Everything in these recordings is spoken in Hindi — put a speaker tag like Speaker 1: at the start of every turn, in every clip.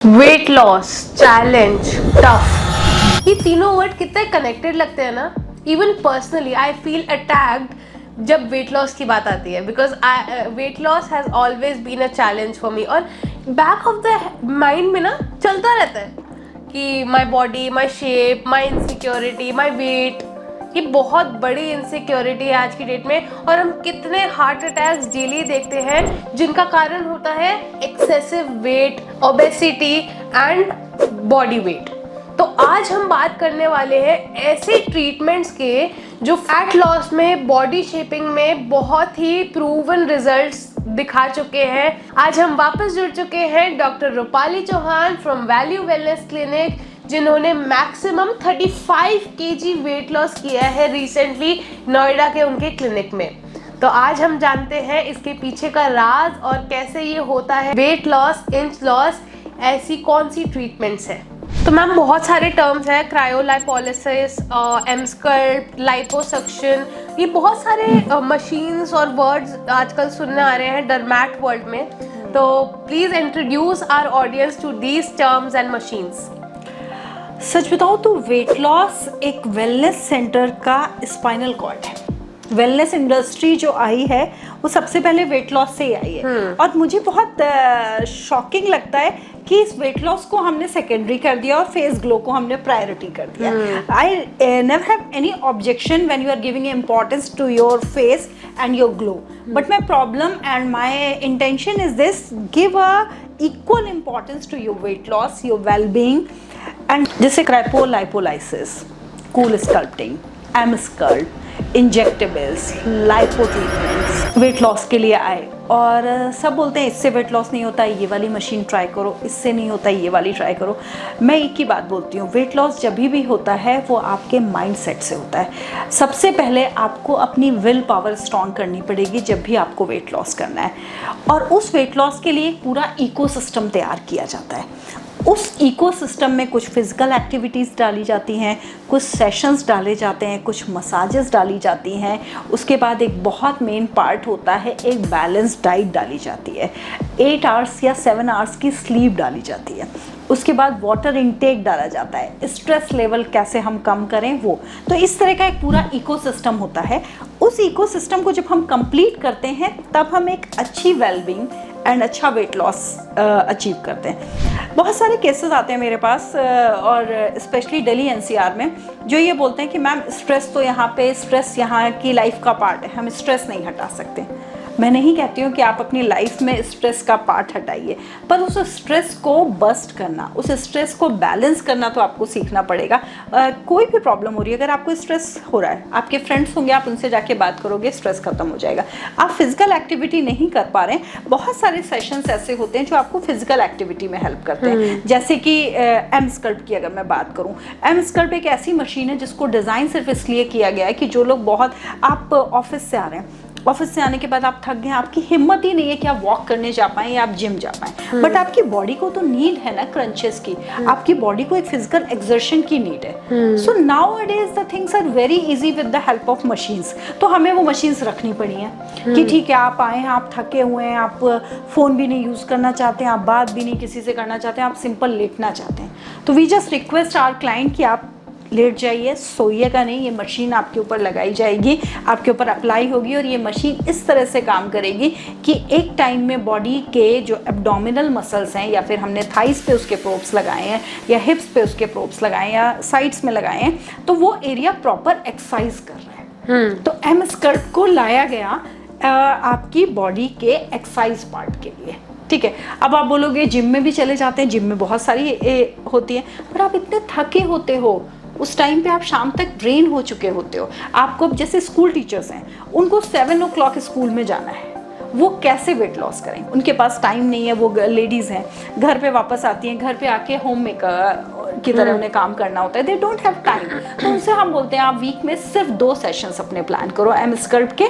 Speaker 1: वेट लॉस, चैलेंज, टफ, ये तीनों वर्ड कितने कनेक्टेड लगते हैं ना. Even personally I feel attacked जब वेट लॉस की बात आती है, because weight loss has always been a challenge for me. और बैक ऑफ द माइंड में ना चलता रहता है कि my body, my shape, my insecurity, my weight. ये बहुत बड़ी इनसिक्योरिटी है आज की डेट में. और हम कितने हार्ट अटैक्स डेली देखते हैं जिनका कारण होता है excessive wait, obesity and body weight. तो आज हम बात करने वाले हैं ऐसे ट्रीटमेंट्स के जो फैट लॉस में, बॉडी शेपिंग में बहुत ही प्रूवन रिजल्ट्स दिखा चुके हैं. आज हम वापस जुड़ चुके हैं doctor Rupali Chauhan from Value Wellness Clinic, जिन्होंने मैक्सिमम 35 kg वेट लॉस किया है रिसेंटली नोएडा के उनके क्लिनिक में. तो आज हम जानते हैं इसके पीछे का राज और कैसे ये होता है. वेट लॉस, इंच लॉस, ऐसी कौन सी ट्रीटमेंट्स हैं. तो मैम बहुत सारे टर्म्स हैं, क्रायोलाइपोलिसिस, एमस्कल्प्ट, लाइपोसक्शन, ये बहुत सारे मशीन्स और वर्ड्स आजकल सुनने आ रहे हैं डरमैट वर्ल्ड में. तो please introduce our audience to these terms and machines.
Speaker 2: सच बताओ तो वेट लॉस एक वेलनेस सेंटर का स्पाइनल कॉर्ड है. वेलनेस इंडस्ट्री जो आई है वो सबसे पहले वेट लॉस से ही आई है. और मुझे बहुत शॉकिंग लगता है कि इस वेट लॉस को हमने सेकेंडरी कर दिया और फेस ग्लो को हमने प्रायोरिटी कर दिया. I never have any objection when you are giving importance to your face and your glow, but my problem and my intention is this: give a equal importance to your weight loss, your well-being, and जैसे cryolipolysis, CoolSculpting, Emsculpt, injectables, lipo treatments weight loss के लिए आए. और सब बोलते हैं इससे वेट लॉस नहीं होता, ये वाली मशीन ट्राई करो, इससे नहीं होता, ये वाली ट्राई करो. मैं एक ही बात बोलती हूँ, वेट लॉस जब भी होता है वो आपके माइंड सेट से होता है. सबसे पहले आपको अपनी विल पावर स्ट्रॉन्ग करनी पड़ेगी जब भी आपको वेट लॉस करना है. और उस वेट लॉस के लिए एक पूरा इकोसिस्टम तैयार किया जाता है. उस इकोसिस्टम में कुछ फिजिकल एक्टिविटीज़ डाली जाती हैं, कुछ सेशंस डाले जाते हैं, कुछ मसाजेस डाली जाती हैं. उसके बाद एक बहुत मेन पार्ट होता है, एक बैलेंस डाइट डाली जाती है. 8 आवर्स या 7 आवर्स की स्लीप डाली जाती है. उसके बाद वाटर इनटेक डाला जाता है. स्ट्रेस लेवल कैसे हम कम करें वो. तो इस तरह का एक पूरा इकोसिस्टम होता है. उस इकोसिस्टम को जब हम कंप्लीट करते हैं तब हम एक अच्छी वेलबींग एंड अच्छा वेट लॉस अचीव करते हैं. बहुत सारे केसेस आते हैं मेरे पास और स्पेशली दिल्ली एनसीआर में, जो ये बोलते हैं कि मैम स्ट्रेस तो यहाँ पे, स्ट्रेस यहाँ की लाइफ का पार्ट है, हम स्ट्रेस नहीं हटा सकते. मैं नहीं कहती हूँ कि आप अपनी लाइफ में स्ट्रेस का पार्ट हटाइए, पर उस स्ट्रेस को बस्ट करना, उस स्ट्रेस को बैलेंस करना तो आपको सीखना पड़ेगा. कोई भी प्रॉब्लम हो रही है, अगर आपको स्ट्रेस हो रहा है, आपके फ्रेंड्स होंगे, आप उनसे जाके बात करोगे, स्ट्रेस खत्म हो जाएगा. आप फिजिकल एक्टिविटी नहीं कर पा रहे हैं, बहुत सारे सेशंस ऐसे होते हैं जो आपको फिजिकल एक्टिविटी में हेल्प करते हैं. जैसे कि एम स्कल्प की अगर मैं बात करूँ, एम स्कल्प एक ऐसी मशीन है जिसको डिज़ाइन सिर्फ इसलिए किया गया है कि जो लोग बहुत, आप ऑफिस से आ रहे हैं, ऑफिस से आने के बाद आप थक गए, आपकी हिम्मत ही नहीं है कि आप वॉक करने जा पाएं या आप जिम जा पाएं, बट आपकी बॉडी को तो नीड है ना क्रंचेस की. आपकी बॉडी को एक फिजिकल एक्सर्शन की नीड है. So nowadays the things are very easy with the help of machines. तो हमें वो मशीन्स रखनी पड़ी हैं कि ठीक है, आप आए हैं, आप थके हुए हैं, आप फ़ोन भी नहीं यूज़ करना चाहते हैं, आप बात भी नहीं किसी से करना चाहते हैं, आप सिंपल लेटना चाहते हैं. तो we just request our client कि आप लेट जाइए, सोइएगा नहीं. ये मशीन आपके ऊपर लगाई जाएगी, आपके ऊपर अप्लाई होगी और ये मशीन इस तरह से काम करेगी कि एक टाइम में बॉडी के जो एब्डोमिनल मसल्स हैं, या फिर हमने थाइस पे उसके प्रोब्स लगाए हैं, या हिप्स पे उसके प्रोब्स लगाए हैं, या साइड्स में लगाए हैं, तो वो एरिया प्रॉपर एक्सरसाइज कर रहा है. तो एम स्कल्प को लाया गया आपकी बॉडी के एक्सरसाइज पार्ट के लिए. ठीक है, अब आप बोलोगे जिम में भी चले जाते हैं, जिम में बहुत सारी होती है, पर आप इतने थके होते हो, उस टाइम पे आप शाम तक ड्रेन हो चुके होते हो. आपको जैसे स्कूल टीचर्स हैं, उनको 7 o'clock स्कूल में जाना है, वो कैसे वेट लॉस करें? उनके पास टाइम नहीं है. वो लेडीज़ हैं, घर पे वापस आती हैं, घर पे आके होम मेकर की तरह उन्हें काम करना होता है. They don't have time. तो उनसे हम बोलते हैं आप वीक में सिर्फ 2 सेशंस अपने प्लान करो एम स्कल्प के.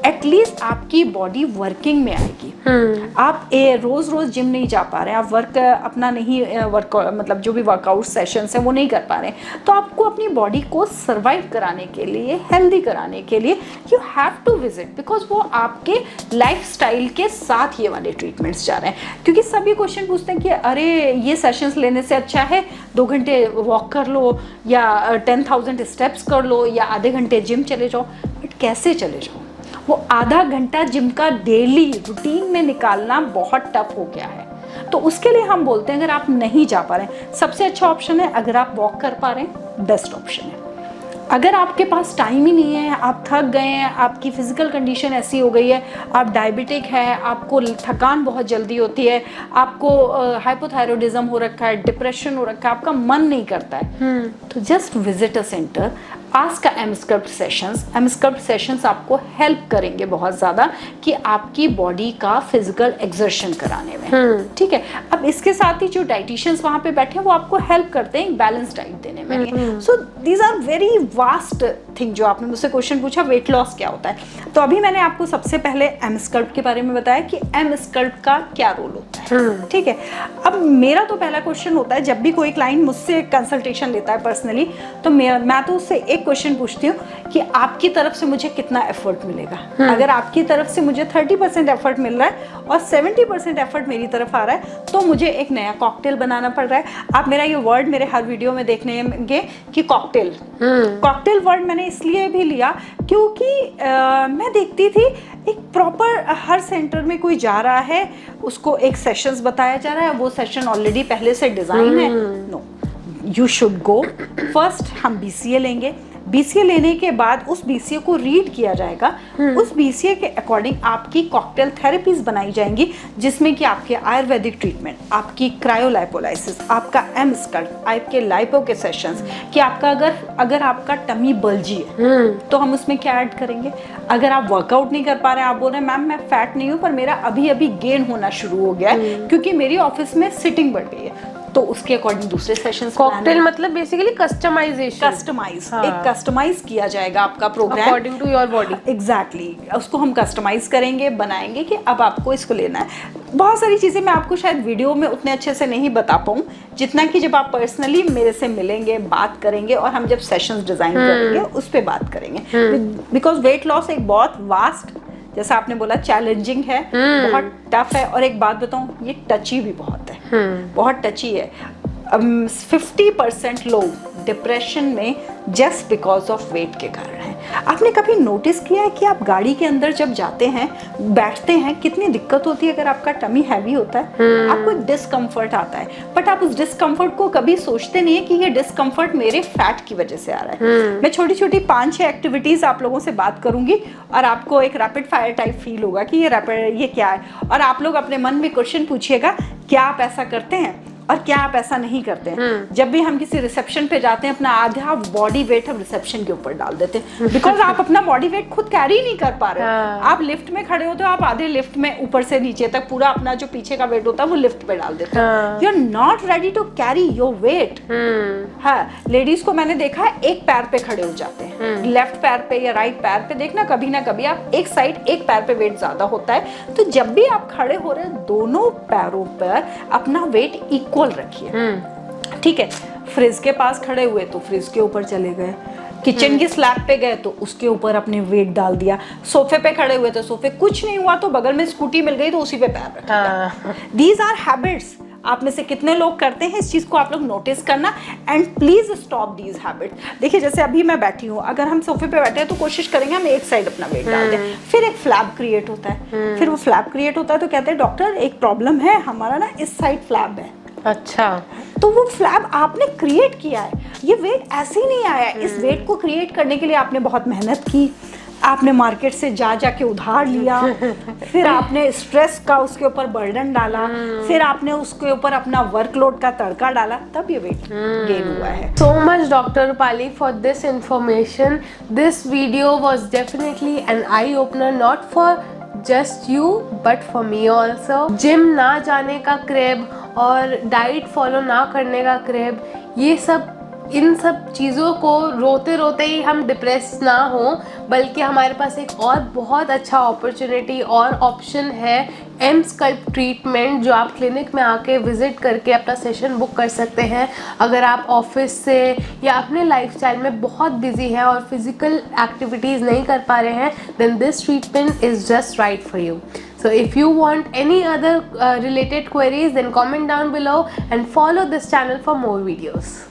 Speaker 2: एटलीस्ट आपकी बॉडी वर्किंग में आएगी. आप रोज रोज जिम नहीं जा पा रहे हैं, आप वर्क अपना नहीं वर्क मतलब जो भी वर्कआउट सेशंस हैं वो नहीं कर पा रहे हैं, तो आपको अपनी बॉडी को सर्वाइव कराने के लिए, हेल्दी कराने के लिए, you have to visit, because वो आपके लाइफ लाइफस्टाइल के साथ ये वाले ट्रीटमेंट्स जा रहे हैं, क्योंकि सभी क्वेश्चन पूछते हैं कि अरे ये सेशंस लेने से अच्छा है 2 घंटे वॉक कर लो या 10,000 स्टेप्स कर लो या आधे घंटे जिम चले जाओ। बट कैसे चले जाओ? वो आधा घंटा जिम का डेली रूटीन में निकालना बहुत टफ हो गया है। तो उसके लिए हम बोलते हैं अगर आप नहीं जा पा रहे हैं, सबसे अच्छा ऑप्शन है अगर आप वॉक कर पा रहे हैं, बेस्ट ऑप्शन है। अगर आपके पास टाइम ही नहीं है, आप थक गए हैं, आपकी फिजिकल कंडीशन ऐसी हो गई है, आप डायबिटिक है, आपको थकान बहुत जल्दी होती है, आपको हाइपोथायरॉयडिज्म हो रखा है, डिप्रेशन हो रखा है, आपका मन नहीं करता है, तो just visit a centre, ask Emsculpt sessions. Emsculpt sessions आपको हेल्प करेंगे बहुत ज़्यादा कि आपकी बॉडी का फिजिकल एक्सर्शन कराने में। ठीक है, अब इसके साथ ही जो डाइटिशियंस वहाँ पे बैठे हैं वो आपको हेल्प करते हैं बैलेंस डाइट देने में। So these are very vast thing. जो आपने मुझसे क्वेश्चन पूछा वेट लॉस क्या होता है, तो अभी मैंने आपको सबसे पहले एमस्कल्प्ट के बारे में बताया कि एमस्कल्प्ट का क्या रोल होता है। ठीक है, अब मेरा तो पहला क्वेश्चन होता है जब भी कोई क्लाइंट मुझसे कंसल्टेशन लेता है पर्सनली, तो मैं तो उससे एक क्वेश्चन पूछती हूँ कि आपकी तरफ से मुझे कितना एफर्ट मिलेगा। अगर आपकी तरफ से मुझे 30% एफर्ट मिल रहा है और 70% एफर्ट मेरी तरफ आ रहा है, तो मुझे एक नया कॉकटेल बनाना पड़ रहा है। आप मेरा ये वर्ड मेरे हर वीडियो में देखनेंगे कि कॉकटेल। कॉकटेल वर्ड मैंने इसलिए भी लिया क्योंकि मैं देखती थी एक प्रॉपर हर सेंटर में कोई जा रहा है, उसको एक सेशंस बताया जा रहा है, वो सेशन ऑलरेडी पहले से डिज़ाइन है। No, you should go first. हम BCA लेंगे, BCA लेने के बाद उस BCA को रीड किया जाएगा। उस BCA के अकॉर्डिंग आपकी कॉकटेल थेरेपीज बनाई जाएंगी, जिसमें कि आपके आयुर्वेदिक ट्रीटमेंट, आपकी क्रायोलाइपोलाइसिस, आपका एमस्कल्प्ट, आपके लाइपो के सेशंस, कि आपका अगर आपका टमी बल्जी है तो हम उसमें क्या ऐड करेंगे। अगर आप वर्कआउट नहीं कर पा रहे हैं, आप बोल रहे हैं मैम मैं फैट नहीं हूँ पर मेरा अभी अभी गेन होना शुरू हो गया है क्योंकि मेरी ऑफिस में सिटिंग बढ़ गई है, तो उसके अकॉर्डिंग दूसरे सेशंस।
Speaker 1: कॉकटेल मतलब बेसिकली कस्टमाइजेशन,
Speaker 2: एक कस्टमाइज किया जाएगा आपका program
Speaker 1: according to your body.
Speaker 2: Exactly, उसको हम कस्टमाइज करेंगे, बनाएंगे कि अब आपको इसको लेना है। बहुत सारी चीज़ें मैं आपको शायद वीडियो में उतने अच्छे से नहीं बता पाऊँ जितना कि जब आप पर्सनली मेरे से मिलेंगे, बात करेंगे और हम जब सेशंस डिज़ाइन करेंगे उस पर बात करेंगे। बिकॉज वेट लॉस एक बहुत वास्ट, जैसा आपने बोला चैलेंजिंग है, बहुत टफ है, और एक बात बताऊं ये टची भी बहुत है, बहुत टची है। 50% लोग डिप्रेशन में जस्ट बिकॉज ऑफ वेट के कारण है। आपने कभी नोटिस किया है कि आप गाड़ी के अंदर जब जाते हैं, बैठते हैं, कितनी दिक्कत होती है अगर आपका टमी हैवी होता है, आपको डिस्कम्फर्ट आता है, बट आप उस डिस्कम्फर्ट को कभी सोचते नहीं है कि ये डिस्कम्फर्ट मेरे फैट की वजह से आ रहा है। मैं छोटी छोटी 5-6 एक्टिविटीज आप लोगों से बात करूंगी और आपको एक रैपिड फायर टाइप फील होगा कि ये क्या है, और आप लोग अपने मन में क्वेश्चन पूछिएगा क्या आप ऐसा करते हैं और क्या आप ऐसा नहीं करते हैं। जब भी हम किसी रिसेप्शन पे जाते हैं, अपना आधा बॉडी वेट हम रिसेप्शन के ऊपर डाल देते हैं बिकॉज आप अपना बॉडी वेट खुद कैरी नहीं कर पा रहे हो। आप लिफ्ट में खड़े होते हो, आप आधे लिफ्ट में ऊपर से नीचे तक पूरा अपना जो पीछे का वेट होता है वो लिफ्ट पे डाल देते हो। You are not ready to carry your weight. हाँ, लेडीज को मैंने देखा है एक पैर पे खड़े हो जाते हैं, लेफ्ट पैर पे या राइट पैर पे, देखना कभी ना कभी आप एक साइड एक पैर पे वेट ज्यादा होता है, तो जब भी आप खड़े हो रहे हैं दोनों पैरों पर अपना वेट इक्वल रखिए। ठीक है, फ्रिज के पास खड़े हुए तो फ्रिज के ऊपर चले गए, किचन की स्लैब पे गए तो उसके ऊपर अपने वेट डाल दिया, सोफे पे खड़े हुए तो सोफे, कुछ नहीं हुआ तो बगल में स्कूटी मिल गई तो उसी पे पैर रख दिया। These are habits. आप में से कितने लोग करते हैं इस चीज को, आप लोग नोटिस करना and please stop these habits. देखिए जैसे अभी मैं बैठी हूँ, अगर हम सोफे पे बैठे हैं तो कोशिश करेंगे हम एक साइड अपना वेट डाल दें, फिर एक फ्लैप क्रिएट होता है, फिर वो फ्लैप क्रिएट होता है तो कहते हैं डॉक्टर एक प्रॉब्लम है, हमारा ना इस साइड फ्लैप है।
Speaker 1: अच्छा,
Speaker 2: तो वो फ्लैप आपने क्रिएट किया है, ये वेट ऐसे ही नहीं आया। इस वेट को क्रिएट करने के लिए आपने बहुत मेहनत की, आपने मार्केट से जाके उधार लिया, फिर आपने स्ट्रेस का उसके ऊपर बर्डन डाला, फिर आपने उसके ऊपर अपना वर्कलोड का तड़का डाला, तब ये वेट गेन हुआ है।
Speaker 1: So much Dr. Rupali for this information. This video was definitely an eye opener, not for just you but for me also. Gym ना जाने का क्रेब और डाइट फॉलो ना करने का क्रेब, ये सब, इन सब चीज़ों को रोते रोते ही हम डिप्रेस ना हो, बल्कि हमारे पास एक और बहुत अच्छा अपॉर्चुनिटी और ऑप्शन है, एमस्कल्प्ट ट्रीटमेंट, जो आप क्लिनिक में आके विजिट करके अपना सेशन बुक कर सकते हैं। अगर आप ऑफिस से या अपने लाइफस्टाइल में बहुत बिजी हैं और फिजिकल एक्टिविटीज़ नहीं कर पा रहे हैं, then this treatment is just right for you. So if you want any other related queries, then comment down below and follow this channel for more videos.